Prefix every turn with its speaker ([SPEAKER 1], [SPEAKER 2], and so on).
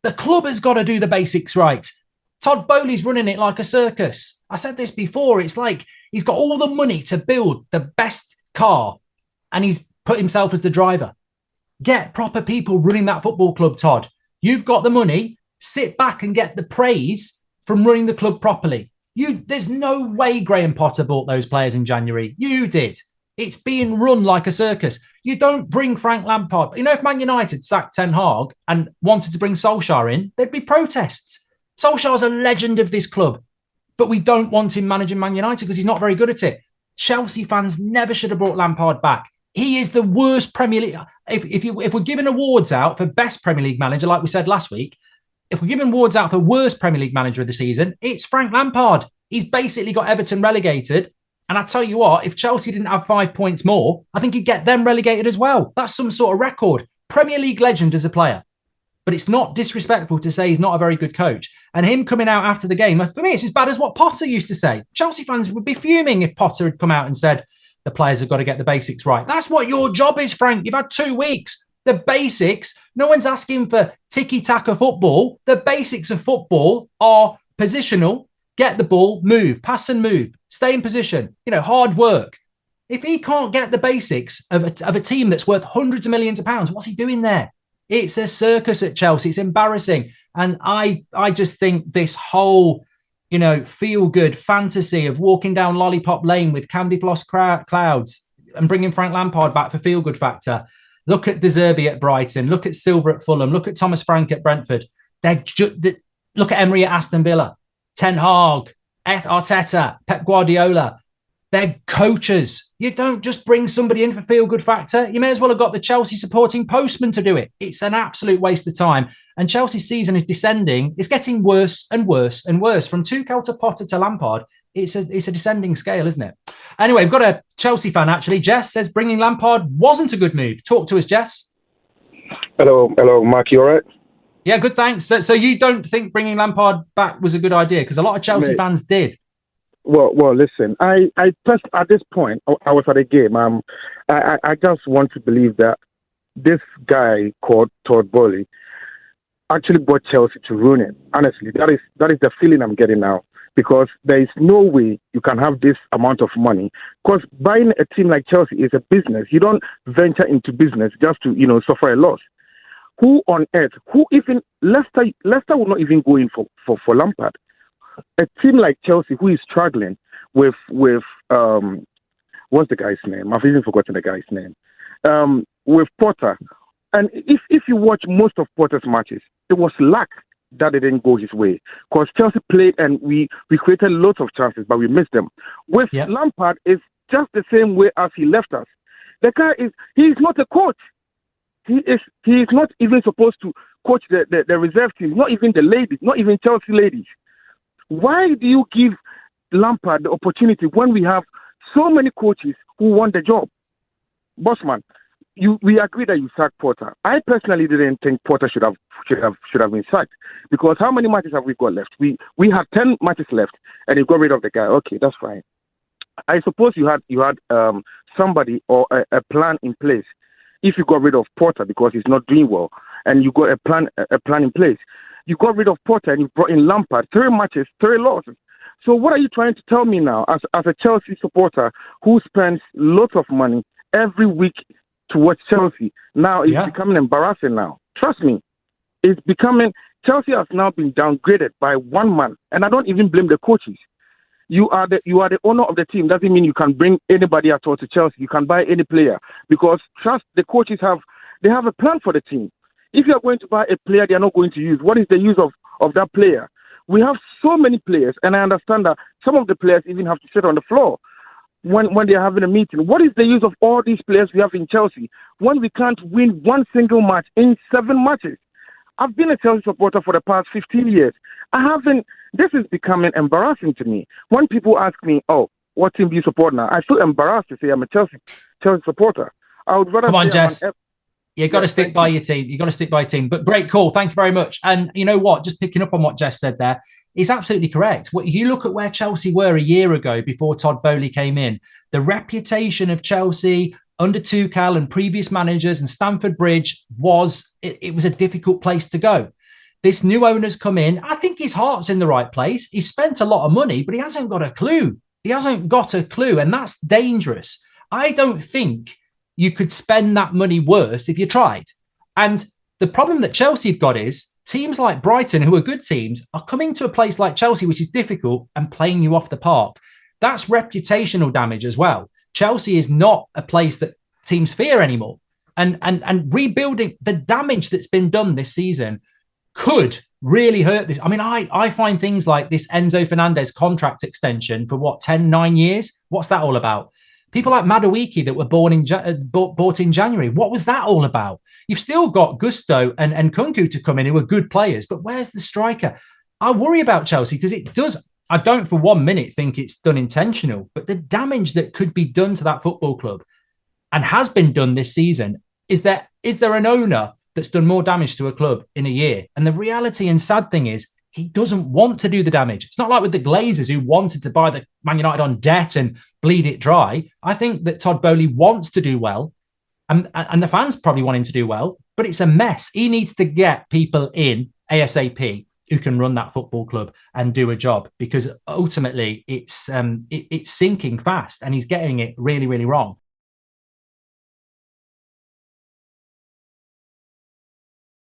[SPEAKER 1] The club has got to do the basics right. Todd Boehly's running it like a circus. I said this before. It's like he's got all the money to build the best car and he's put himself as the driver. Get proper people running that football club, Todd. You've got the money. Sit back and get the praise from running the club properly. There's no way Graham Potter bought those players in January. You did. It's being run like a circus. You don't bring Frank Lampard. If Man United sacked Ten Hag and wanted to bring Solskjaer in, there'd be protests. Solskjaer's a legend of this club, but we don't want him managing Man United because he's not very good at it. Chelsea fans never should have brought Lampard back. He is the worst Premier League. If we're giving awards out for best Premier League manager, like we said last week, if we're giving awards out for worst Premier League manager of the season, it's Frank Lampard. He's basically got Everton relegated. And I tell you what, if Chelsea didn't have 5 points more, I think he'd get them relegated as well. That's some sort of record. Premier League legend as a player. But it's not disrespectful to say he's not a very good coach. And him coming out after the game, for me, it's as bad as what Potter used to say. Chelsea fans would be fuming if Potter had come out and said, the players have got to get the basics right. That's what your job is, Frank. You've had 2 weeks. The basics, no one's asking for tiki-taka football. The basics of football are positional, get the ball, move, pass and move, stay in position, hard work. If he can't get the basics of a team that's worth hundreds of millions of pounds, what's he doing there? It's a circus at Chelsea. It's embarrassing. And I just think this whole, feel-good fantasy of walking down Lollipop Lane with candy floss clouds and bringing Frank Lampard back for feel-good factor. Look at De Zerbi at Brighton. Look at Silver at Fulham. Look at Thomas Frank at Brentford. Look at Emery at Aston Villa. Ten Hag, Arteta, Pep Guardiola. They're coaches. You don't just bring somebody in for feel-good factor. You may as well have got the Chelsea supporting postman to do it. It's an absolute waste of time. And Chelsea's season is descending. It's getting worse and worse and worse. From Tuchel to Potter to Lampard, it's a descending scale, isn't it? Anyway, we've got a Chelsea fan, actually. Jess says bringing Lampard wasn't a good move. Talk to us, Jess.
[SPEAKER 2] Hello, Mark. You all right?
[SPEAKER 1] Yeah, good, thanks. So you don't think bringing Lampard back was a good idea? Because a lot of Chelsea fans did.
[SPEAKER 2] Well, listen. I just at this point, I was at a game. I just want to believe that this guy called Todd Boehly actually brought Chelsea to ruin it. Honestly, that is the feeling I'm getting now. Because there is no way you can have this amount of money. Because buying a team like Chelsea is a business. You don't venture into business just to suffer a loss. Who on earth? Who even Leicester will not even go in for Lampard. A team like Chelsea who is struggling with what's the guy's name? I've even forgotten the guy's name. With Potter, and if you watch most of Potter's matches, it was luck that it didn't go his way because Chelsea played and we created lots of chances, but we missed them. With Lampard, it's just the same way as he left us. The guy he's not a coach. He is not even supposed to coach the reserve team, not even the ladies, not even Chelsea ladies. Why do you give Lampard the opportunity when we have so many coaches who want the job? Bossman, we agree that you sacked Potter. I personally didn't think Potter should have been sacked because how many matches have we got left? We had 10 matches left and you got rid of the guy. Okay, that's fine. I suppose you had somebody or a plan in place. If you got rid of Potter because he's not doing well, and you got a plan in place, you got rid of Potter and you brought in Lampard. 3 matches, 3 losses. So what are you trying to tell me now, as a Chelsea supporter who spends lots of money every week to watch Chelsea? Now it's becoming embarrassing. Now, trust me, it's becoming. Chelsea has now been downgraded by one man, and I don't even blame the coaches. You are the owner of the team. Doesn't mean you can bring anybody at all to Chelsea. You can buy any player because trust the coaches have a plan for the team. If you are going to buy a player they are not going to use, what is the use of that player? We have so many players, and I understand that some of the players even have to sit on the floor when they are having a meeting. What is the use of all these players we have in Chelsea when we can't win one single match in 7 matches? I've been a Chelsea supporter for the past 15 years. This is becoming embarrassing to me. When people ask me, oh, what team do you support now? I feel embarrassed to say I'm a Chelsea supporter. I would rather.
[SPEAKER 1] Come on, Jess. You've got to stick by your team. You've got to stick by your team. But great call. Thank you very much. And you know what? Just picking up on what Jess said there, is absolutely correct. You look at where Chelsea were a year ago before Todd Boehly came in. The reputation of Chelsea under Tuchel and previous managers and Stamford Bridge was a difficult place to go. this new owner's come in. I think his heart's in the right place. He's spent a lot of money, but he hasn't got a clue. He hasn't got a clue, and that's dangerous. I don't think you could spend that money worse if you tried. And the problem that Chelsea have got is teams like Brighton, who are good teams, are coming to a place like Chelsea, which is difficult, and playing you off the park. That's reputational damage as well. Chelsea is not a place that teams fear anymore. And rebuilding, the damage that's been done this season could really hurt this. I mean, I find things like this Enzo Fernandez contract extension for 9 years. What's that all about? People like Madueke that were bought in January. What was that all about? You've still got Gusto and Kunku to come in who are good players, but where's the striker? I worry about Chelsea because it does. I don't for 1 minute think it's done intentional, but the damage that could be done to that football club and has been done this season, is there an owner that's done more damage to a club in a year? And the reality and sad thing is he doesn't want to do the damage. It's not like with the Glazers who wanted to buy the Man United on debt and bleed it dry. I think that Todd Boehly wants to do well, and the fans probably want him to do well, but it's a mess. He needs to get people in ASAP who can run that football club and do a job, because ultimately it's sinking fast and he's getting it really, really wrong.